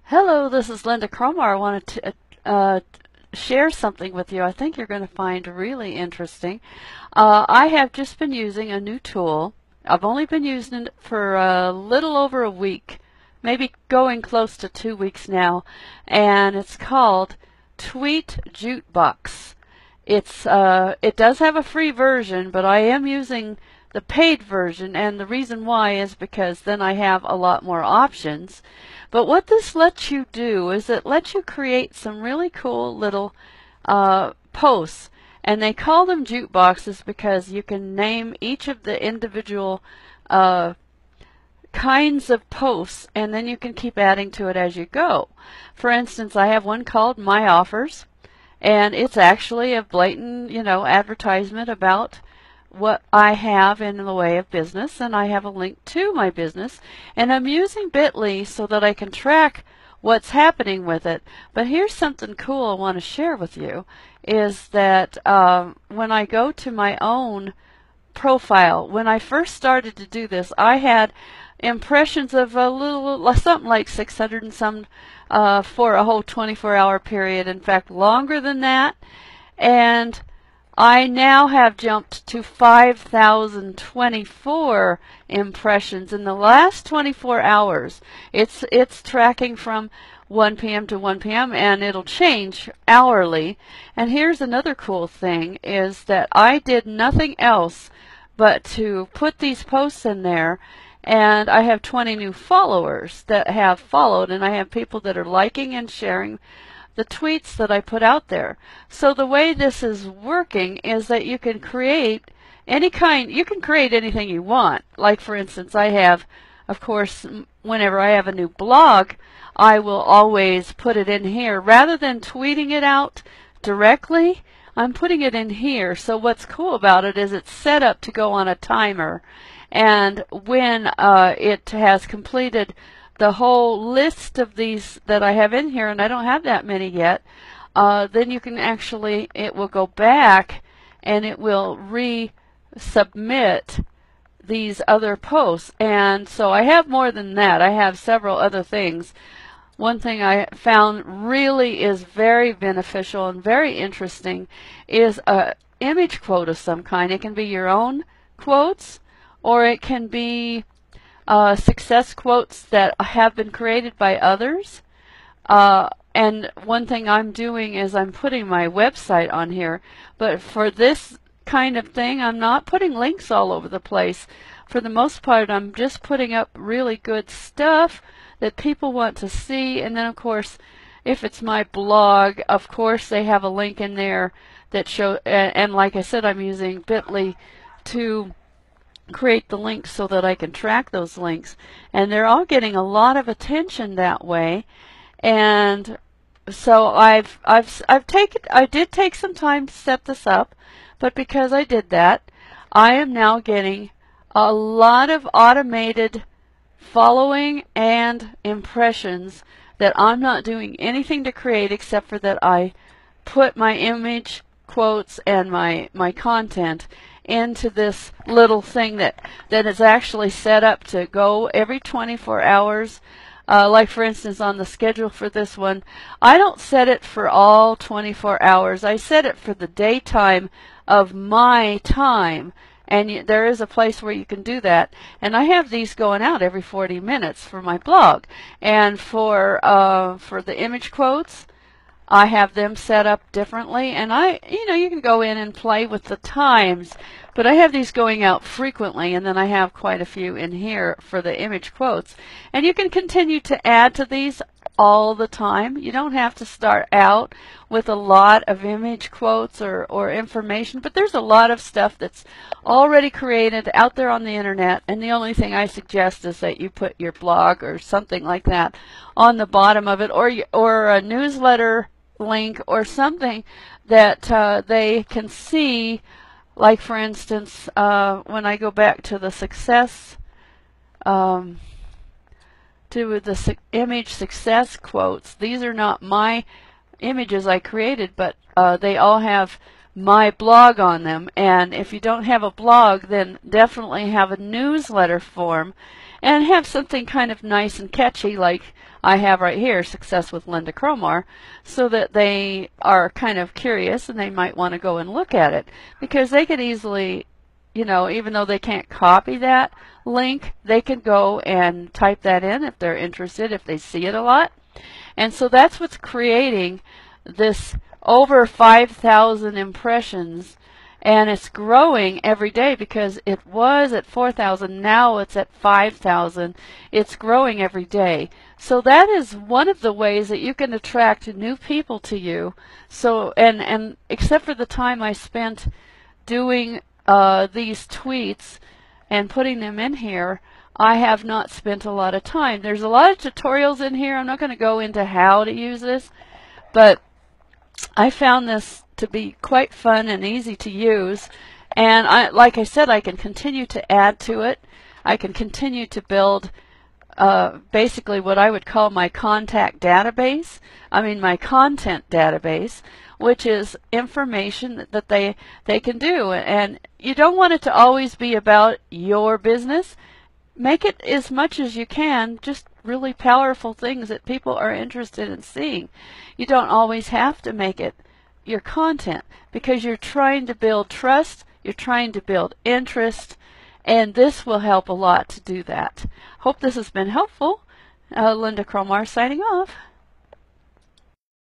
Hello, this is Lynda Cromar. I wanted to share something with you I think you're going to find really interesting. I have just been using a new tool. I've only been using it for a little over a week, maybe going close to 2 weeks now, and it's called Tweet Jukebox. It does have a free version, but I am using the paid version, and the reason why is because then I have a lot more options. But what this lets you do is it lets you create some really cool little posts, and they call them jukeboxes because you can name each of the individual kinds of posts, and then you can keep adding to it as you go. For instance, I have one called My Offers, and it's actually a blatant, advertisement about what I have in the way of business, and I have a link to my business, and I'm using Bitly so that I can track what's happening with it. But here's something cool I want to share with you, is that when I go to my own profile, when I first started to do this, I had impressions of a little, something like 600 and some for a whole 24-hour period, in fact longer than that, and I now have jumped to 5,024 impressions in the last 24 hours. It's tracking from 1 p.m. to 1 p.m. and it'll change hourly. And here's another cool thing, is that I did nothing else but to put these posts in there, and I have 20 new followers that have followed, and I have people that are liking and sharing the tweets that I put out there. So the way this is working is that you can create anything you want. Like, for instance, I have, of course, whenever I have a new blog, I will always put it in here. Rather than tweeting it out directly, I'm putting it in here. So what's cool about it is it's set up to go on a timer, and when it has completed the whole list of these that I have in here, and I don't have that many yet, then you can actually, it will go back and it will resubmit these other posts. And so I have more than that. I have several other things. One thing I found really is very beneficial and very interesting is a image quote of some kind. It can be your own quotes, or it can be success quotes that have been created by others. And one thing I'm doing is I'm putting my website on here, but for this kind of thing I'm not putting links all over the place. For the most part, I'm just putting up really good stuff that people want to see. And then of course, if it's my blog, of course they have a link in there that show, and like I said, I'm using Bitly to create the links so that I can track those links, and they're all getting a lot of attention that way. And so I did take some time to set this up, but because I did that, I am now getting a lot of automated following and impressions that I'm not doing anything to create, except for that I put my image quotes and my content into this little thing that is actually set up to go every 24 hours. Like, for instance, on the schedule for this one, I don't set it for all 24 hours. I set it for the daytime of my time, and there is a place where you can do that. And I have these going out every 40 minutes for my blog. And for the image quotes, I have them set up differently, and you can go in and play with the times, but I have these going out frequently, and then I have quite a few in here for the image quotes. And you can continue to add to these all the time. You don't have to start out with a lot of image quotes or information, but there's a lot of stuff that's already created out there on the internet, and the only thing I suggest is that you put your blog or something like that on the bottom of it, or a newsletter link or something that they can see. Like, for instance, when I go back to the success, to the image success quotes, these are not my images I created, but they all have my blog on them. And if you don't have a blog, then definitely have a newsletter form. and have something kind of nice and catchy like I have right here, Success with Lynda Cromar, so that they are kind of curious and they might want to go and look at it, because they could easily, you know, even though they can't copy that link, they can go and type that in if they're interested, if they see it a lot. And so that's what's creating this over 5,000 impressions, and it's growing every day because it was at 4,000, now it's at 5,000. It's growing every day. So that is one of the ways that you can attract new people to you. So, and except for the time I spent doing these tweets and putting them in here, I have not spent a lot of time. There's a lot of tutorials in here. I'm not going to go into how to use this, but I found this to be quite fun and easy to use. And like I said, I can continue to add to it. I can continue to build basically what I would call my contact database. I mean my content database, which is information that they can do. And you don't want it to always be about your business. Make it as much as you can just really powerful things that people are interested in seeing. You don't always have to make it your content, because you're trying to build trust, you're trying to build interest, and this will help a lot to do that. Hope this has been helpful. Lynda Cromar signing off.